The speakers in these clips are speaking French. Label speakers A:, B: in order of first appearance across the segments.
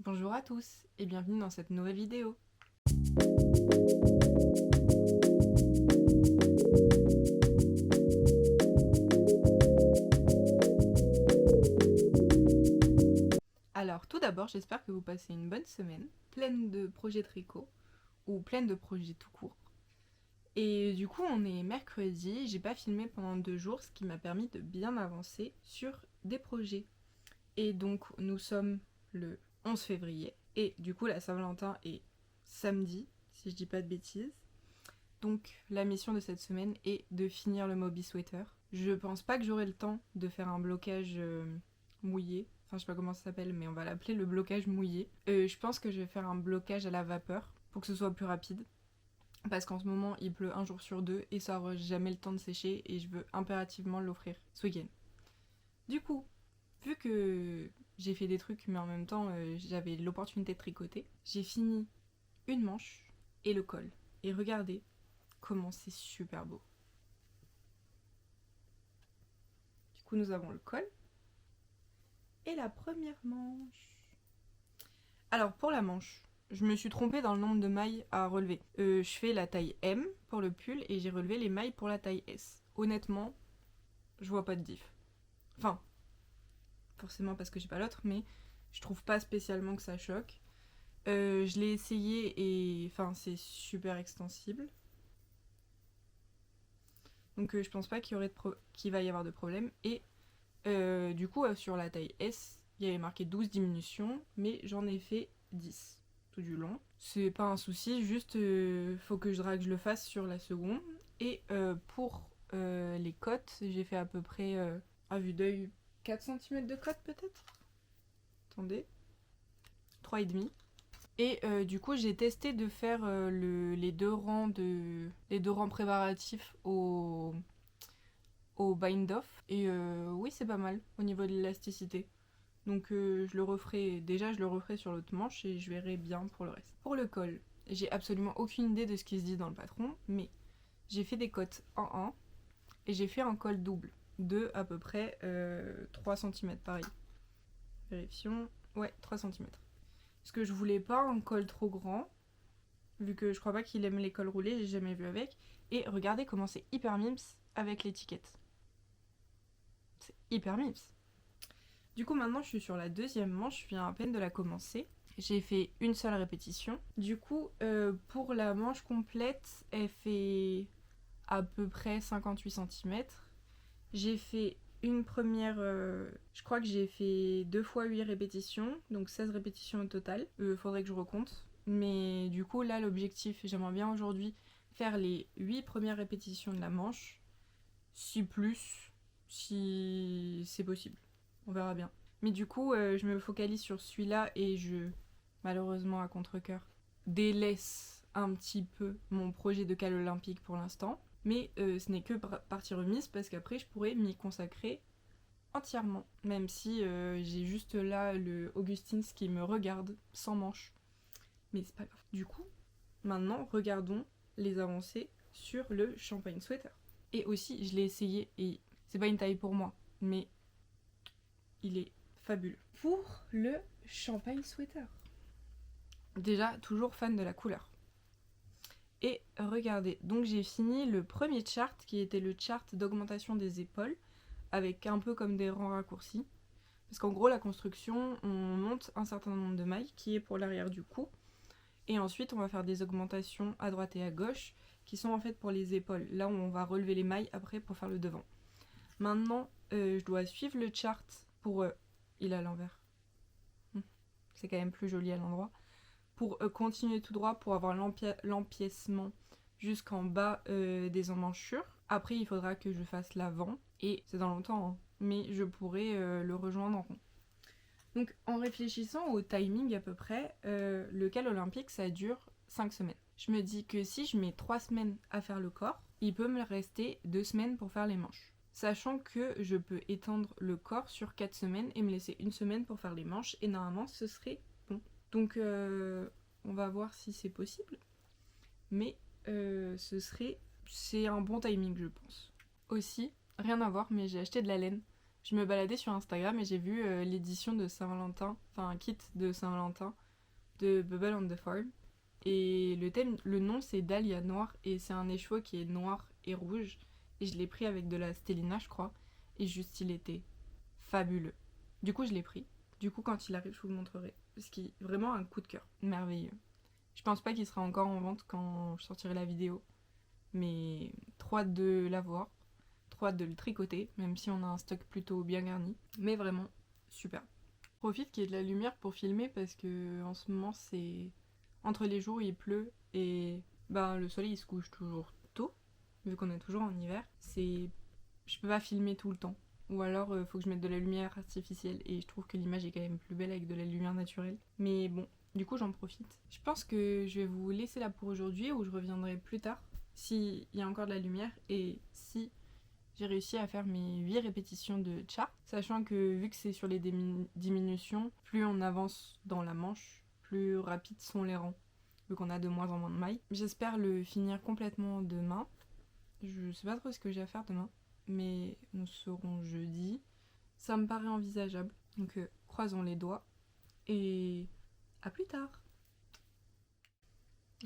A: Bonjour à tous et bienvenue dans cette nouvelle vidéo. Alors tout d'abord, j'espère que vous passez une bonne semaine, pleine de projets tricot ou pleine de projets tout court. Et du coup, on est mercredi, j'ai pas filmé pendant 2 jours, ce qui m'a permis de bien avancer sur des projets. Et donc, nous sommes le 11 février et du coup, la Saint-Valentin est samedi, si je dis pas de bêtises. Donc la mission de cette semaine est de finir le Moby Sweater. Je pense pas que j'aurai le temps de faire un blocage mouillé. Enfin, je sais pas comment ça s'appelle, mais on va l'appeler le blocage mouillé. Je pense que je vais faire un blocage à la vapeur pour que ce soit plus rapide. Parce qu'en ce moment, il pleut un jour sur 2 et ça aura jamais le temps de sécher et je veux impérativement l'offrir ce week-end. Du coup, vu que j'ai fait des trucs, mais en même temps, j'avais l'opportunité de tricoter, j'ai fini une manche et le col. Et regardez comment c'est super beau. Du coup, nous avons le col et la première manche. Alors, pour la manche, je me suis trompée dans le nombre de mailles à relever. Je fais la taille M pour le pull et j'ai relevé les mailles pour la taille S. Honnêtement, je vois pas de diff. Enfin, forcément parce que j'ai pas l'autre, mais je trouve pas spécialement que ça choque. Je l'ai essayé et enfin, c'est super extensible. Donc je pense pas qu'il va y avoir de problème. Et du coup, sur la taille S, il y avait marqué 12 diminutions, mais j'en ai fait 10 tout du long. C'est pas un souci, juste faut que je le fasse sur la seconde. Et pour les cotes, j'ai fait à peu près, à vue d'œil, 4 cm de cote peut-être. Attendez. 3,5. Et du coup, j'ai testé de faire les deux rangs préparatifs au bind-off. Et oui, c'est pas mal au niveau de l'élasticité. Donc je le referai sur l'autre manche et je verrai bien pour le reste. Pour le col, j'ai absolument aucune idée de ce qui se dit dans le patron, mais j'ai fait des cotes en 1 et j'ai fait un col double de à peu près 3 cm pareil. Vérifions. Ouais, 3 cm. Parce que je voulais pas un col trop grand, vu que je crois pas qu'il aime les cols roulés, j'ai jamais vu avec. Et regardez comment c'est hyper mims avec l'étiquette. C'est hyper mims. Du coup, maintenant, je suis sur la deuxième manche, je viens à peine de la commencer. J'ai fait une seule répétition. Du coup, pour la manche complète, elle fait à peu près 58 cm. J'ai fait une première... je crois que j'ai fait 2 fois 8 répétitions, donc 16 répétitions au total. Faudrait que je recompte. Mais du coup, là, l'objectif, j'aimerais bien aujourd'hui faire les 8 premières répétitions de la manche. Si c'est possible. On verra bien. Mais du coup, je me focalise sur celui-là et je, malheureusement à contre-cœur, délaisse un petit peu mon projet de cale olympique pour l'instant. Mais ce n'est que partie remise parce qu'après, je pourrais m'y consacrer entièrement. Même si j'ai juste là le Augustins qui me regarde sans manche. Mais c'est pas grave. Du coup, maintenant, regardons les avancées sur le Champagne Sweater. Et aussi, je l'ai essayé et c'est pas une taille pour moi, mais il est fabuleux. Pour le Champagne Sweater. Déjà, toujours fan de la couleur. Et regardez, donc j'ai fini le premier chart qui était le chart d'augmentation des épaules, avec un peu comme des rangs raccourcis. Parce qu'en gros, la construction, on monte un certain nombre de mailles qui est pour l'arrière du cou. Et ensuite, on va faire des augmentations à droite et à gauche qui sont en fait pour les épaules. Là où on va relever les mailles après pour faire le devant. Maintenant, je dois suivre le chart pour... il est à l'envers. C'est quand même plus joli à l'endroit. Pour continuer tout droit, pour avoir l'empiècement jusqu'en bas des emmanchures. Après, il faudra que je fasse l'avant. Et c'est dans longtemps, hein, mais je pourrai le rejoindre en rond. Donc, en réfléchissant au timing à peu près, le cale olympique, ça dure 5 semaines. Je me dis que si je mets 3 semaines à faire le corps, il peut me rester 2 semaines pour faire les manches. Sachant que je peux étendre le corps sur 4 semaines et me laisser 1 semaine pour faire les manches. Et normalement, ce serait bon. Donc, on va voir si c'est possible. Mais c'est un bon timing, je pense. Aussi, rien à voir, mais j'ai acheté de la laine. Je me baladais sur Instagram et j'ai vu l'édition de Saint-Valentin, enfin un kit de Saint-Valentin de Bubble on the Farm. Et le nom c'est Dahlia Noir et c'est un écheveau qui est noir et rouge. Et je l'ai pris avec de la Stellina, je crois. Et juste, il était fabuleux. Du coup, je l'ai pris. Du coup, quand il arrive, je vous le montrerai. Parce qu'il est vraiment un coup de cœur. Merveilleux. Je pense pas qu'il sera encore en vente quand je sortirai la vidéo. Mais trop hâte de l'avoir. Trop hâte de le tricoter, même si on a un stock plutôt bien garni. Mais vraiment, super. Je profite qu'il y ait de la lumière pour filmer parce que en ce moment, c'est... Entre les jours, il pleut et le soleil, il se couche toujours tôt. Vu qu'on est toujours en hiver. Je peux pas filmer tout le temps. Ou alors, faut que je mette de la lumière artificielle. Et je trouve que l'image est quand même plus belle avec de la lumière naturelle. Mais bon, du coup, j'en profite. Je pense que je vais vous laisser là pour aujourd'hui, ou je reviendrai plus tard, s'il y a encore de la lumière, et si j'ai réussi à faire mes 8 répétitions de cha. Sachant que, vu que c'est sur les diminutions, plus on avance dans la manche, plus rapides sont les rangs. Vu qu'on a de moins en moins de mailles. J'espère le finir complètement demain. Je sais pas trop ce que j'ai à faire demain, mais nous serons jeudi. Ça me paraît envisageable. Donc croisons les doigts. Et à plus tard.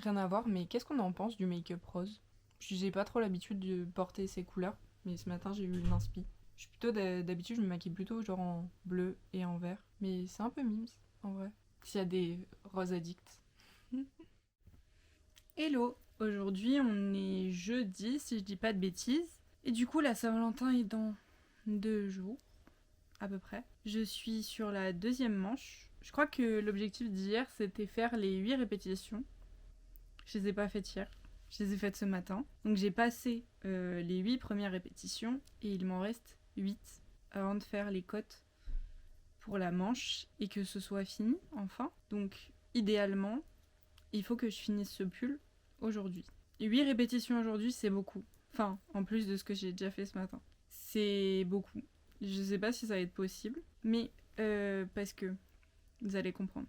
A: Rien à voir, mais qu'est-ce qu'on en pense du make-up rose? J'ai pas trop l'habitude de porter ces couleurs, mais ce matin j'ai eu une inspi. Je suis plutôt d'habitude, je me maquille plutôt genre en bleu et en vert. Mais c'est un peu mimes, en vrai. S'il y a des roses addicts. Hello! Aujourd'hui, on est jeudi, si je dis pas de bêtises. Et du coup, la Saint-Valentin est dans 2 jours, à peu près. Je suis sur la 2e manche. Je crois que l'objectif d'hier, c'était faire les 8 répétitions. Je les ai pas faites hier. Je les ai faites ce matin. Donc j'ai passé les 8 premières répétitions et il m'en reste 8 avant de faire les cotes pour la manche et que ce soit fini, enfin. Donc, idéalement, il faut que je finisse ce pull aujourd'hui. 8 répétitions aujourd'hui, c'est beaucoup. Enfin, en plus de ce que j'ai déjà fait ce matin. C'est beaucoup. Je sais pas si ça va être possible, mais parce que vous allez comprendre.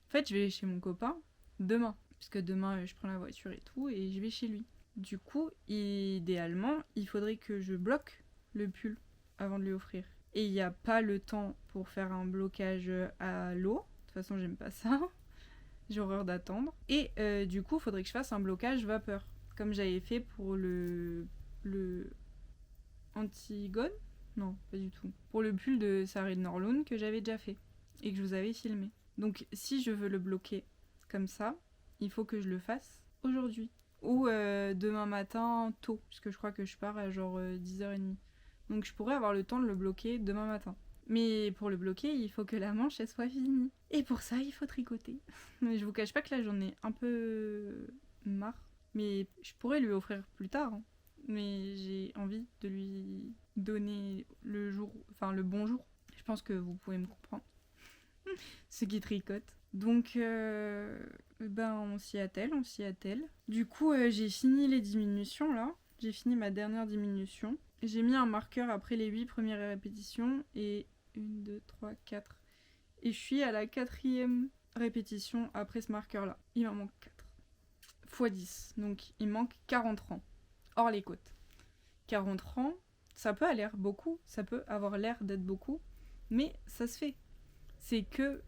A: En fait, je vais chez mon copain demain, puisque demain je prends la voiture et tout, et je vais chez lui. Du coup, idéalement, il faudrait que je bloque le pull avant de lui offrir. Et il n'y a pas le temps pour faire un blocage à l'eau. De toute façon, j'aime pas ça. J'ai horreur d'attendre. Et du coup, il faudrait que je fasse un blocage vapeur. Comme j'avais fait pour le Antigone. Non, pas du tout. Pour le pull de Sarah Norlund que j'avais déjà fait. Et que je vous avais filmé. Donc si je veux le bloquer comme ça, il faut que je le fasse aujourd'hui. Ou demain matin tôt. Puisque je crois que je pars à genre 10h30. Donc je pourrais avoir le temps de le bloquer demain matin. Mais pour le bloquer, il faut que la manche elle soit finie. Et pour ça, il faut tricoter. Mais je vous cache pas que là, j'en ai un peu marre. Mais je pourrais lui offrir plus tard. Hein. Mais j'ai envie de lui donner le bon jour. Je pense que vous pouvez me comprendre. Ceux qui tricotent. Donc, on s'y attelle. Du coup, j'ai fini les diminutions là. J'ai fini ma dernière diminution. J'ai mis un marqueur après les 8 premières répétitions et 1, 2, 3, 4. Et je suis à la 4e répétition après ce marqueur-là. Il m'en manque 4. X 10. Donc il manque 40 rangs. Hors les côtes. 40 rangs, ça peut avoir l'air beaucoup. Ça peut avoir l'air d'être beaucoup. Mais ça se fait. C'est que,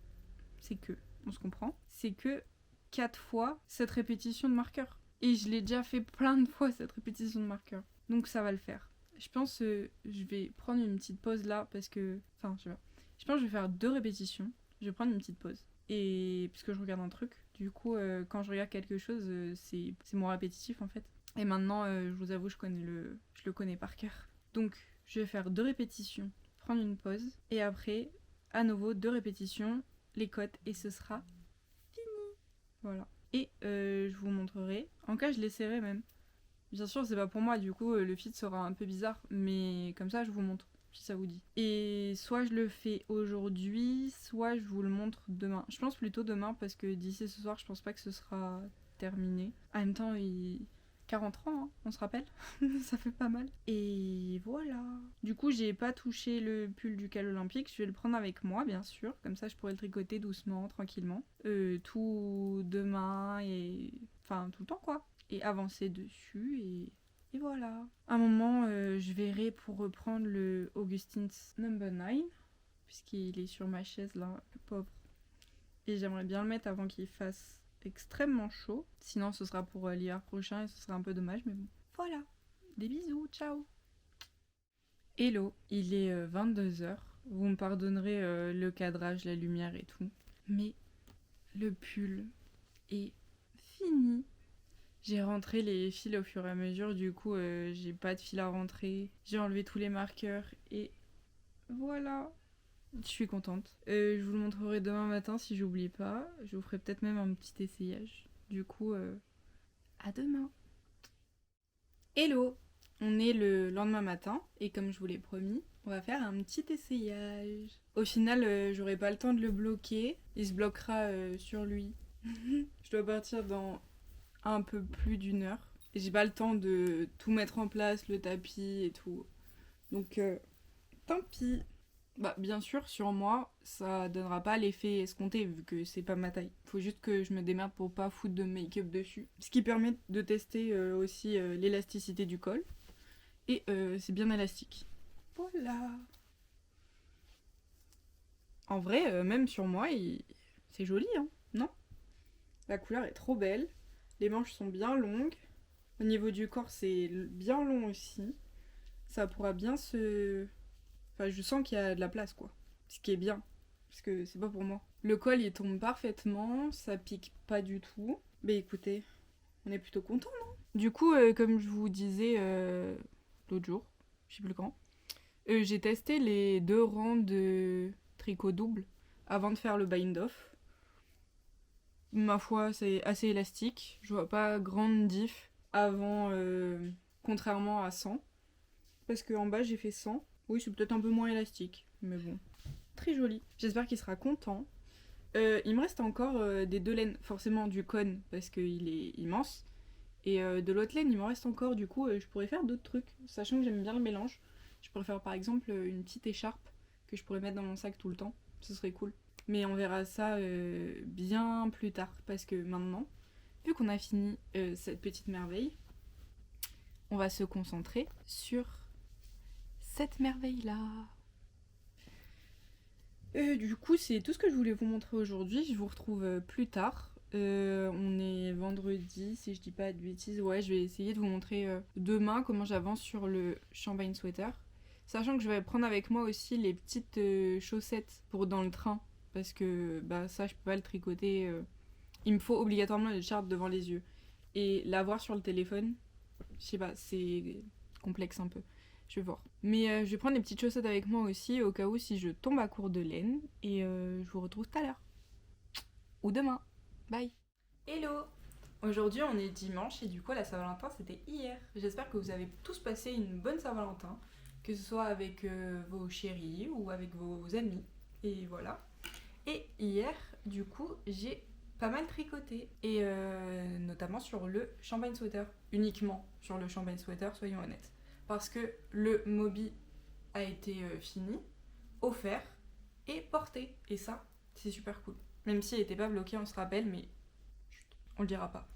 A: on se comprend. C'est que 4 fois cette répétition de marqueur. Et je l'ai déjà fait plein de fois cette répétition de marqueur. Donc ça va le faire. Je pense que je vais prendre une petite pause là parce que... Enfin, je sais pas. Je pense que je vais faire 2 répétitions. Je vais prendre une petite pause. Et puisque je regarde un truc, du coup, quand je regarde quelque chose, c'est moins répétitif en fait. Et maintenant, je vous avoue, je le connais par cœur. Donc, je vais faire 2 répétitions, prendre une pause. Et après, à nouveau, 2 répétitions, les cotes. Et ce sera fini. Voilà. Et je vous montrerai. En cas, je l'essaierai même. Bien sûr, c'est pas pour moi, du coup, le feed sera un peu bizarre, mais comme ça, je vous montre, si ça vous dit. Et soit je le fais aujourd'hui, soit je vous le montre demain. Je pense plutôt demain, parce que d'ici ce soir, je pense pas que ce sera terminé. En même temps, 40 ans, hein, on se rappelle. Ça fait pas mal. Et voilà. Du coup, j'ai pas touché le pull du cal olympique, je vais le prendre avec moi, bien sûr. Comme ça, je pourrai le tricoter doucement, tranquillement. Tout demain et... Enfin, tout le temps, quoi. Et avancer dessus et Et voilà. À un moment, je verrai pour reprendre le Augustine's Number 9, puisqu'il est sur ma chaise là, le pauvre. Et j'aimerais bien le mettre avant qu'il fasse extrêmement chaud. Sinon, ce sera pour l'hiver prochain et ce sera un peu dommage, mais bon. Voilà. Des bisous, ciao. Hello, il est 22h. Vous me pardonnerez le cadrage, la lumière et tout. Mais le pull est fini. J'ai rentré les fils au fur et à mesure, du coup j'ai pas de fil à rentrer. J'ai enlevé tous les marqueurs et voilà. Je suis contente. Je vous le montrerai demain matin si j'oublie pas. Je vous ferai peut-être même un petit essayage. Du coup, à demain. Hello, on est le lendemain matin et comme je vous l'ai promis, on va faire un petit essayage. Au final, j'aurai pas le temps de le bloquer. Il se bloquera sur lui. Je dois partir dans un peu plus d'une heure. Et j'ai pas le temps de tout mettre en place, le tapis et tout. Donc, tant pis. Bah, bien sûr, sur moi, ça donnera pas l'effet escompté vu que c'est pas ma taille. Faut juste que je me démerde pour pas foutre de make-up dessus. Ce qui permet de tester aussi l'élasticité du col. Et c'est bien élastique. Voilà. En vrai, même sur moi, c'est joli, hein, non? La couleur est trop belle. Les manches sont bien longues. Au niveau du corps, c'est bien long aussi. Ça pourra bien se... Enfin, je sens qu'il y a de la place, quoi. Ce qui est bien. Parce que c'est pas pour moi. Le col, il tombe parfaitement. Ça pique pas du tout. Mais écoutez, on est plutôt content, non? Du coup, comme je vous disais l'autre jour, je sais plus quand, j'ai testé les 2 rangs de tricot double avant de faire le bind-off. Ma foi, c'est assez élastique. Je vois pas grande diff avant, contrairement à 100. Parce qu'en bas, j'ai fait 100. Oui, c'est peut-être un peu moins élastique. Mais bon, très joli. J'espère qu'il sera content. Il me reste encore des 2 laines. Forcément du cône, parce qu'il est immense. Et de l'autre laine, il me reste encore. Du coup, je pourrais faire d'autres trucs. Sachant que j'aime bien le mélange. Je pourrais faire par exemple une petite écharpe que je pourrais mettre dans mon sac tout le temps. Ce serait cool. Mais on verra ça bien plus tard. Parce que maintenant, vu qu'on a fini cette petite merveille, on va se concentrer sur cette merveille-là. Du coup, c'est tout ce que je voulais vous montrer aujourd'hui. Je vous retrouve plus tard. On est vendredi, si je dis pas de bêtises. Ouais, je vais essayer de vous montrer demain comment j'avance sur le champagne sweater. Sachant que je vais prendre avec moi aussi les petites chaussettes pour dans le train. Parce que bah, ça, je peux pas le tricoter. Il me faut obligatoirement le charte devant les yeux. Et l'avoir sur le téléphone, je sais pas, c'est complexe un peu. Je vais voir. Mais je vais prendre des petites chaussettes avec moi aussi au cas où si je tombe à court de laine. Et je vous retrouve tout à l'heure. Ou demain. Bye. Hello. Aujourd'hui on est dimanche et du coup la Saint-Valentin c'était hier. J'espère que vous avez tous passé une bonne Saint-Valentin. Que ce soit avec vos chéris ou avec vos amis. Et voilà. Et hier du coup j'ai pas mal tricoté. Et notamment sur le champagne sweater. Uniquement sur le champagne sweater, soyons honnêtes. Parce que le Moby a été fini, offert et porté. Et ça, c'est super cool. Même s'il n'était pas bloqué, on se rappelle, mais chut, on le dira pas.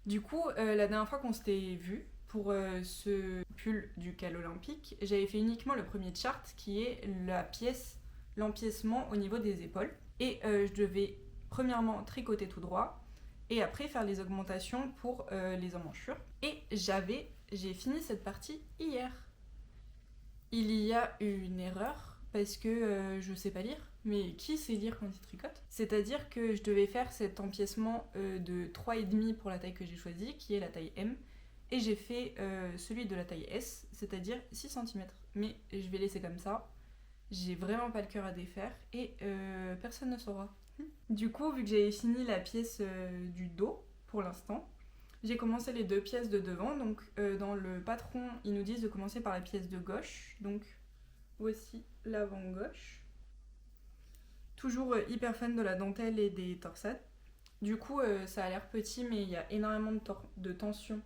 A: Du coup, la dernière fois qu'on s'était vu pour ce pull du cal olympique, j'avais fait uniquement le premier chart qui est la pièce, l'empiècement au niveau des épaules. Et je devais premièrement tricoter tout droit et après faire les augmentations pour les emmanchures. Et j'ai fini cette partie hier. Il y a eu une erreur parce que je sais pas lire, mais qui sait lire quand il tricote? C'est-à-dire que je devais faire cet empiècement de 3,5 pour la taille que j'ai choisie, qui est la taille M, et j'ai fait celui de la taille S, c'est-à-dire 6 cm. Mais je vais laisser comme ça, j'ai vraiment pas le cœur à défaire, et personne ne saura. Du coup, vu que j'avais fini la pièce du dos, pour l'instant, j'ai commencé les 2 pièces de devant. Donc dans le patron, ils nous disent de commencer par la pièce de gauche. Donc voici l'avant gauche. Toujours hyper fan de la dentelle et des torsades. Du coup, ça a l'air petit, mais il y a énormément de tension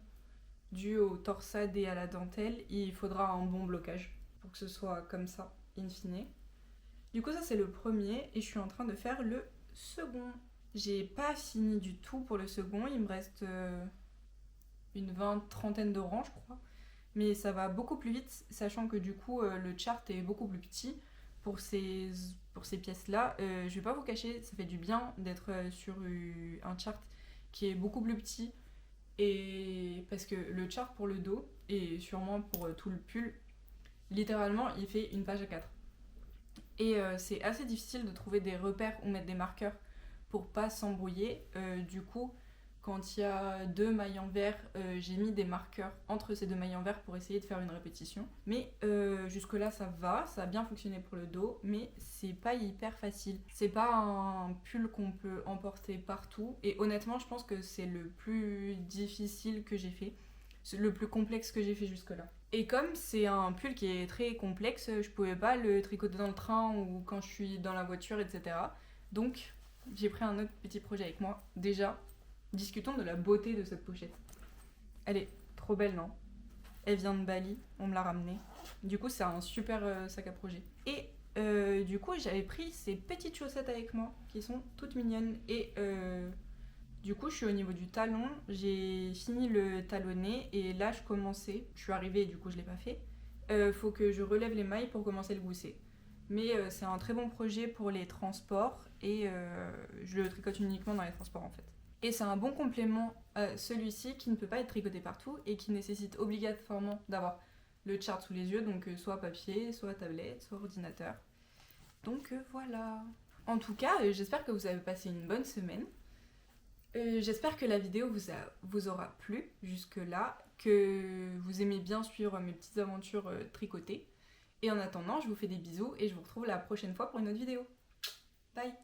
A: due aux torsades et à la dentelle. Il faudra un bon blocage pour que ce soit comme ça, in fine. Du coup, ça c'est le premier et je suis en train de faire le second. J'ai pas fini du tout pour le second, il me reste une trentaine de rangs, je crois. mais ça va beaucoup plus vite, sachant que du coup le chart est beaucoup plus petit pour ces pièces-là. Je vais pas vous cacher, ça fait du bien d'être sur un chart qui est beaucoup plus petit, et parce que le chart pour le dos, et sûrement pour tout le pull, littéralement il fait une page A4. Et c'est assez difficile de trouver des repères où mettre des marqueurs pour pas s'embrouiller. Du coup, quand il y a 2 mailles en vert, j'ai mis des marqueurs entre ces 2 mailles en vert pour essayer de faire une répétition. Mais jusque-là, ça va, ça a bien fonctionné pour le dos, mais c'est pas hyper facile. C'est pas un pull qu'on peut emporter partout, et honnêtement, je pense que c'est le plus difficile que j'ai fait. C'est le plus complexe que j'ai fait jusque-là. Et comme c'est un pull qui est très complexe, je pouvais pas le tricoter dans le train ou quand je suis dans la voiture, etc. Donc j'ai pris un autre petit projet avec moi. Déjà, discutons de la beauté de cette pochette. Elle est trop belle, non? Elle vient de Bali, on me l'a ramenée. Du coup, c'est un super sac à projet. Et du coup, j'avais pris ces petites chaussettes avec moi qui sont toutes mignonnes. Et du coup, je suis au niveau du talon, j'ai fini le talonnet et là, je commençais. Je suis arrivée et du coup, je l'ai pas fait. Faut que je relève les mailles pour commencer le gousset. Mais c'est un très bon projet pour les transports et je le tricote uniquement dans les transports en fait. Et c'est un bon complément à celui-ci qui ne peut pas être tricoté partout et qui nécessite obligatoirement d'avoir le chart sous les yeux, donc soit papier, soit tablette, soit ordinateur. Donc voilà. En tout cas, j'espère que vous avez passé une bonne semaine. J'espère que la vidéo vous aura plu jusque-là, que vous aimez bien suivre mes petites aventures tricotées. Et en attendant, je vous fais des bisous et je vous retrouve la prochaine fois pour une autre vidéo. Bye!